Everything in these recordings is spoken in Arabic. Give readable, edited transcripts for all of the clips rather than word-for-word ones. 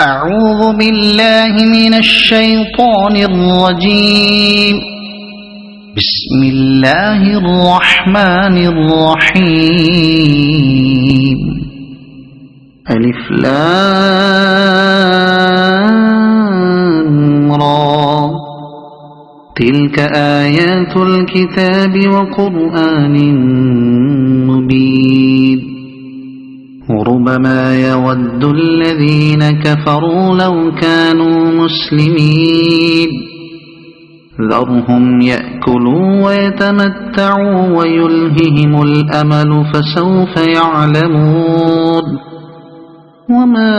أعوذ بالله من الشيطان الرجيم. بسم الله الرحمن الرحيم. ألف لام را. تلك آيات الكتاب وقرآن مبين. ربما يود الذين كفروا لو كانوا مسلمين. ذرهم يأكلوا ويتمتعوا ويلههم الأمل فسوف يعلمون. وما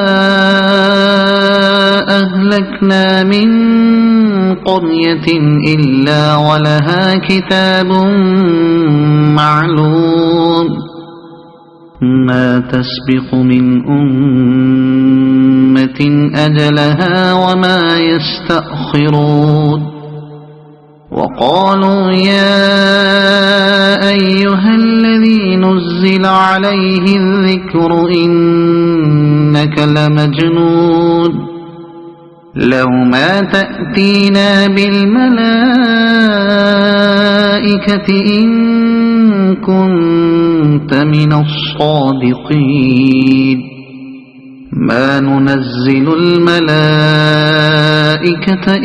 أهلكنا من قرية إلا ولها كتاب معلوم. ما تسبق من أمة أجلها وما يستأخرون. وقالوا يا أيها الذي نزل عليه الذكر إنك لمجنون. لو ما تأتينا بالملائكة إن كنت من الصادقين. ما ننزل الملائكة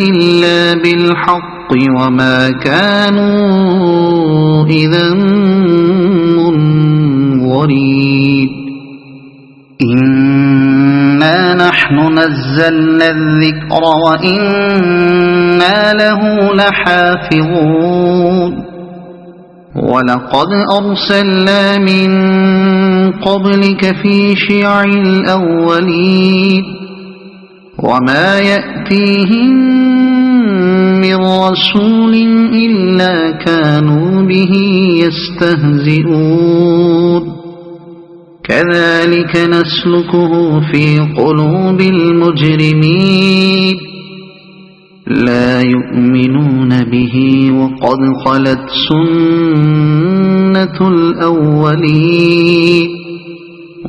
إلا بالحق وما كانوا إذا منظرين. إنا نحن نزلنا الذكر وإنا له لحافظون. ولقد أرسلنا من قبلك في شيع الأولين. وما يأتيهم من رسول إلا كانوا به يستهزئون. كذلك نسلكه في قلوب المجرمين. لا يؤمنون به وقد خلت سنة الأولين.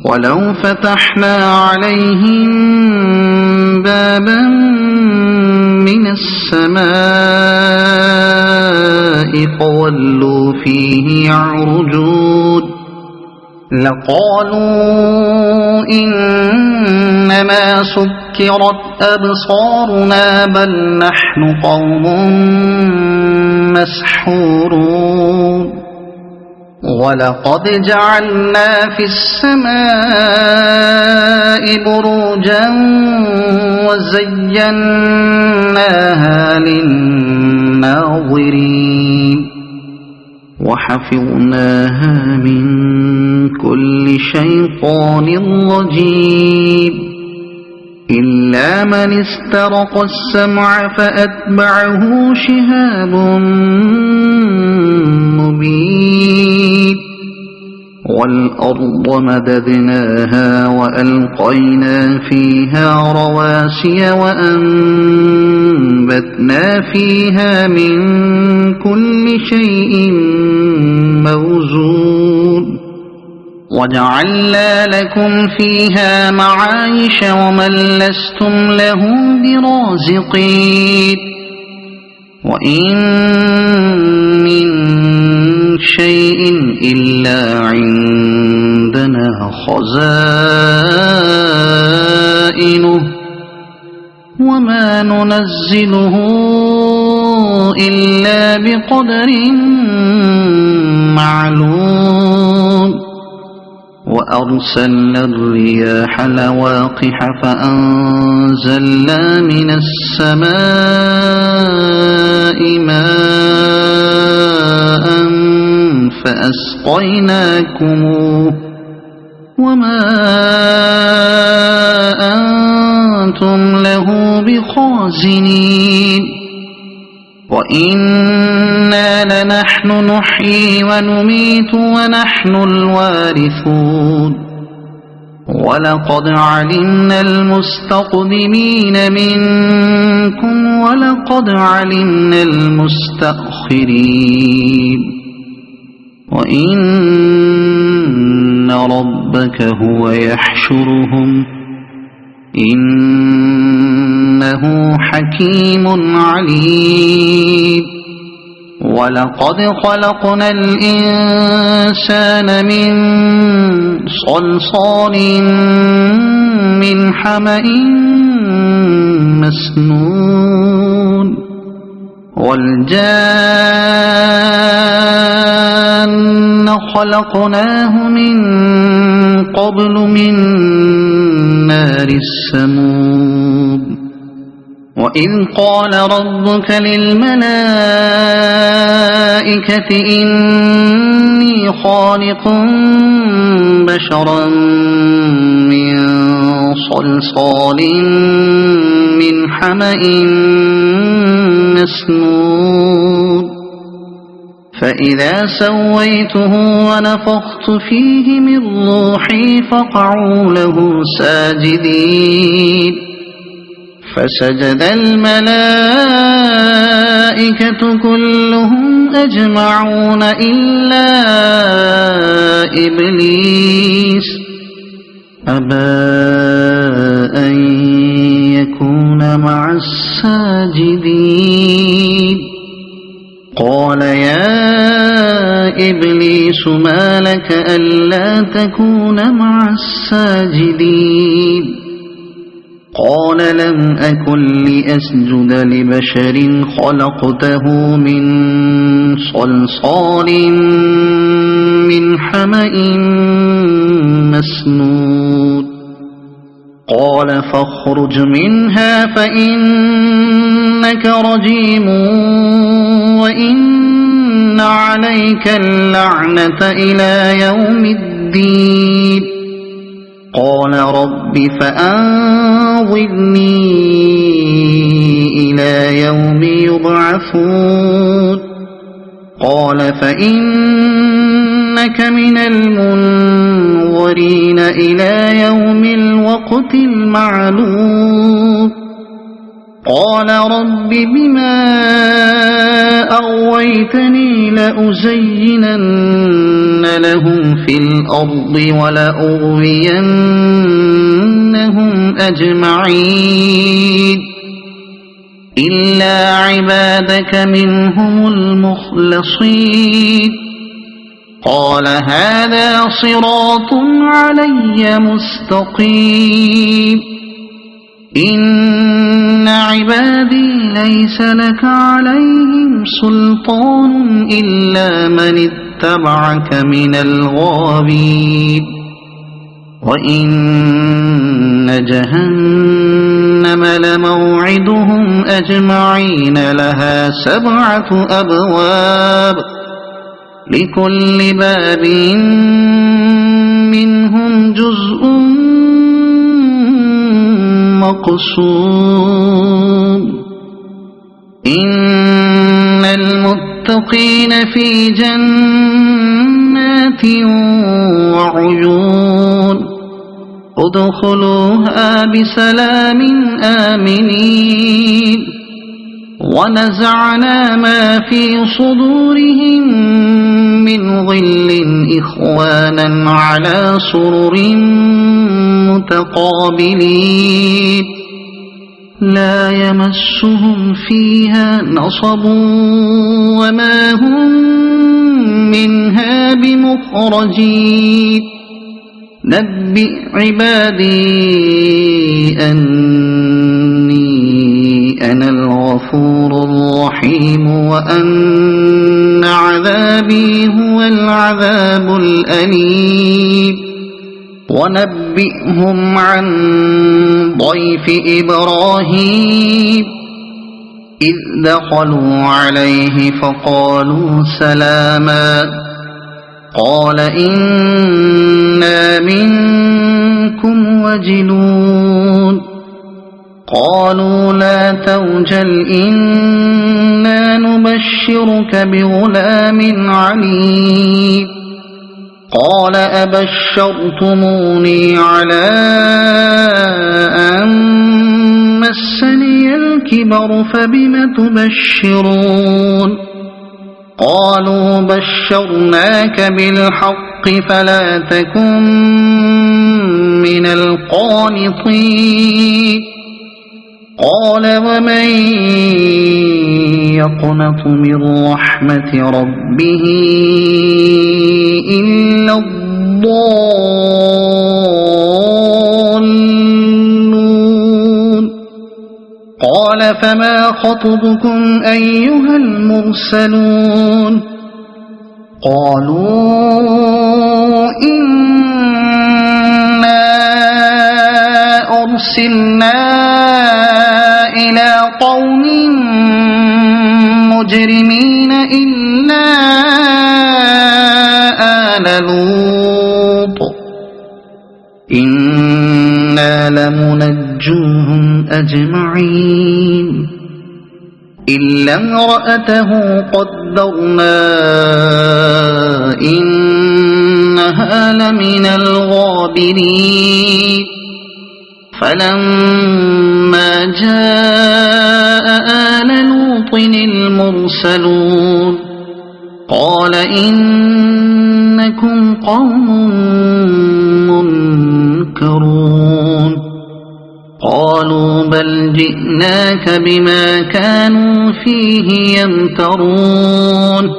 ولو فتحنا عليهم بابا من السماء فولوا فيه يعرجون لقالوا إنما سكرت أبصارنا بل نحن قوم مسحورون. ولقد جعلنا في السماء بروجا وزيناها للناظرين. وحفظناها من كل شيطان رجيم. إلا من استرق السمع فأتبعه شهاب مبين. والأرض مددناها وألقينا فيها رواسي وأنبتنا فيها من كل شيء موزون. وجعلنا لكم فيها معايش ومن لستم له برازقين. وإن من شيء إلا عندنا خزائنه وما ننزله إلا بقدر معلوم. وأرسلنا الرياح لواقح فأنزلنا من السماء ماء فأسقيناكموه وما أنتم له بخازنين. وإنا لنحن نحيي ونميت ونحن الوارثون. ولقد علمنا المستقدمين منكم ولقد علمنا المستأخرين. وإن ربك هو يحشرهم إن إنه حكيم عليم ولقد خلقنا الإنسان من صلصال من حمإ مسنون والجان خلقناه من قبل من نار السموم وإذ قال ربك للملائكة إني خالق بشرا من صلصال من حمإ مسنون فإذا سويته ونفخت فيه من روحي فقعوا له ساجدين فسجد الملائكة كلهم أجمعون إلا إبليس أبى أن يكون مع الساجدين قال يا إبليس ما لك ألا تكون مع الساجدين قال لم أكن لأسجد لبشر خلقته من صلصال من حمإ مسنون قال فاخرج منها فإنك رجيم وإن عليك اللعنة إلى يوم الدين قال رب فأنظرني إلى يوم يبعثون قال فإنك من المنظرين إلى يوم الوقت المعلوم قال رب بما أغويتني لأزينن لهم في الأرض ولأغوينهم أجمعين إلا عبادك منهم المخلصين قال هذا صراط علي مستقيم إن عبادي ليس لك عليهم سلطان إلا من اتبعك من الغاوين وإن جهنم لموعدهم أجمعين لها 7 أبواب لكل باب منهم جزء مقسوم إن المتقين في جنات وعيون ادخلوها بسلام آمنين ونزعنا ما في صدورهم من غل إخوانا على سرر متقابلين لا يمسهم فيها نصب وما هم منها بمخرجين نبئ عبادي أني أنا الغفور الرحيم وأن عذابي هو العذاب الأليم ونبئهم عن ضيف إبراهيم إذ دخلوا عليه فقالوا سلاما قال إنا منكم وجلون قالوا لا توجل إنا نبشرك بغلام عليم قال أبشرتموني على أن مسني الكبر فبم تبشرون قالوا بشرناك بالحق فلا تكن من القانطين قال ومن يقنط من رحمة ربه إلا الضالون قال فما خطبكم أيها المرسلون قالوا إنا أرسلنا إلى قوم مجرمين إلا آل لوط إنا لمنجوهم أجمعين إلا امرأته قدرنا إنها لمن الغابرين فلما جاء آل لوط المرسلون قال إنكم قوم منكرون قالوا بل جئناك بما كانوا فيه يمترون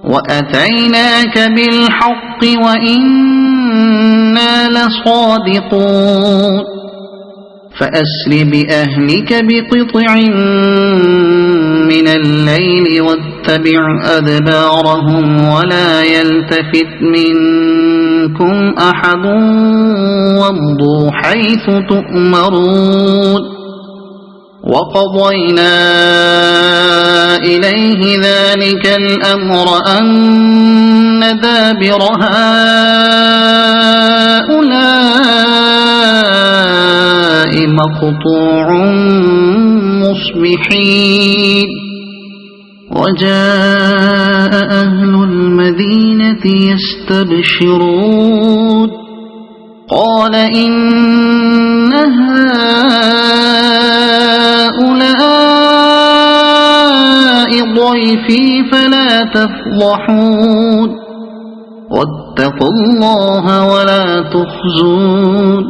وأتيناك بالحق وإنا لصادقون فأسر بأهلك بقطع من الليل واتبع أدبارهم ولا يلتفت منكم أحد وامضوا حيث تؤمرون وقضينا إليه ذلك الأمر أن دابر هؤلاء مقطوع مصبحين وجاء أهل المدينة يستبشرون قال إن هؤلاء ضيفي فلا تفضحون واتقوا الله ولا تخزون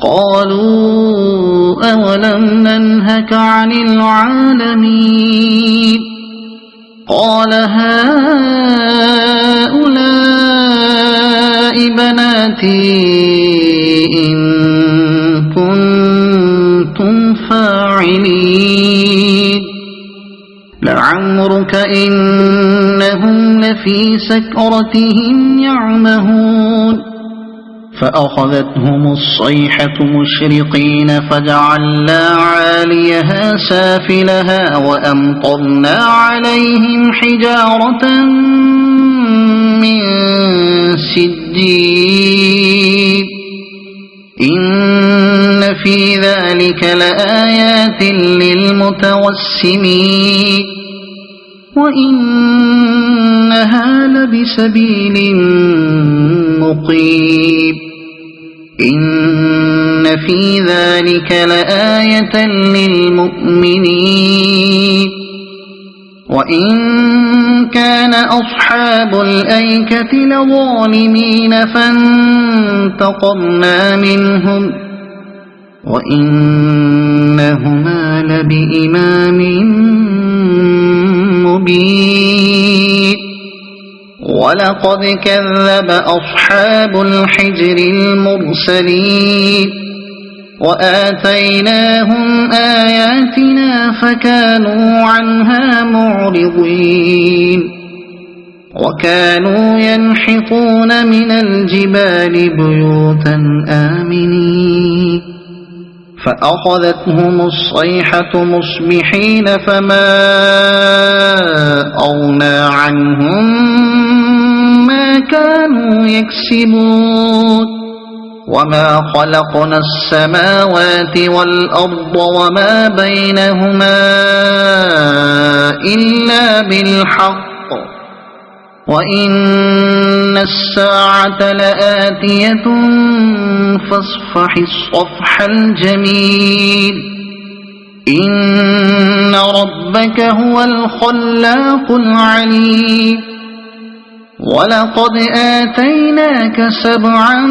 قالوا أولم ننهك عن العالمين قال هؤلاء بناتي إن كنتم فاعلين لعمرك إنهم لفي سكرتهم يعمهون فأخذتهم الصيحة مشرقين فجعلنا عاليها سافلها وأمطرنا عليهم حجارة من سجيل إن في ذلك لآيات للمتوسمين وإنها لبسبيل مقيم إن في ذلك لآية للمؤمنين وإن كان أصحاب الأيكة لظالمين فانتقمنا منهم وإنهما لبإمام مبين ولقد كذب أصحاب الحجر المرسلين وآتيناهم آياتنا فكانوا عنها معرضين وكانوا ينحطون من الجبال بيوتا آمنين فأخذتهم الصيحة مصبحين فما أغنى عنهم ما كانوا يكسبون وما خلقنا السماوات والأرض وما بينهما إلا بالحق وإن الساعة لآتية فاصفح الصفح الجميل إن ربك هو الخلاق العليم. ولقد آتيناك 7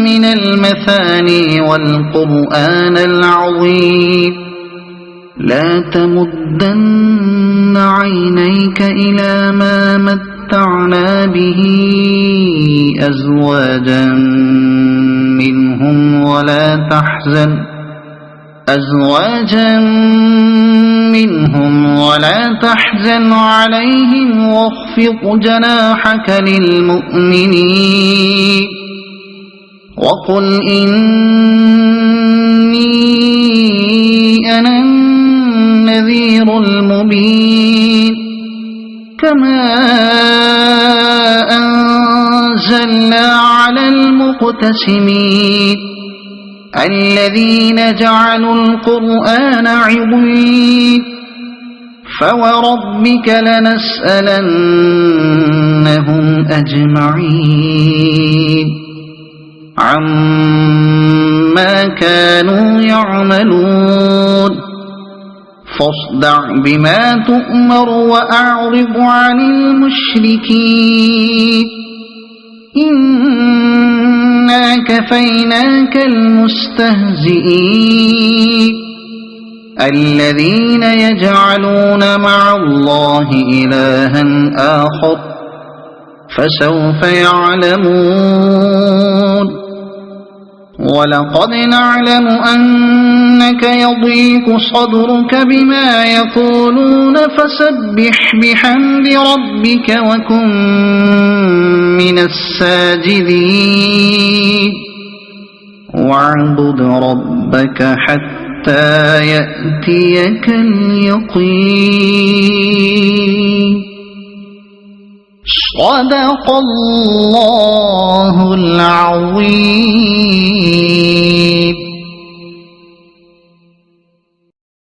من المثاني والقرآن العظيم لا تمدن عينيك إلى ما متعنا به أزواجا منهم ولا تحزن عليهم واخفض جناحك للمؤمنين وقل إني أنا النذير المبين كما أنزلنا على المقتسمين الذين جعلوا القرآن عضين فوربك لنسألنهم أجمعين عما كانوا يعملون فاصدع بما تؤمر وأعرض عن المشركين إنا كفيناك المستهزئين الذين يجعلون مع الله إلها آخر فسوف يعلمون ولقد نعلم أنك يضيق صدرك بما يقولون فسبح بحمد ربك وكن من الساجدين واعبد ربك حتى يأتيك اليقين صدق الله العظيم.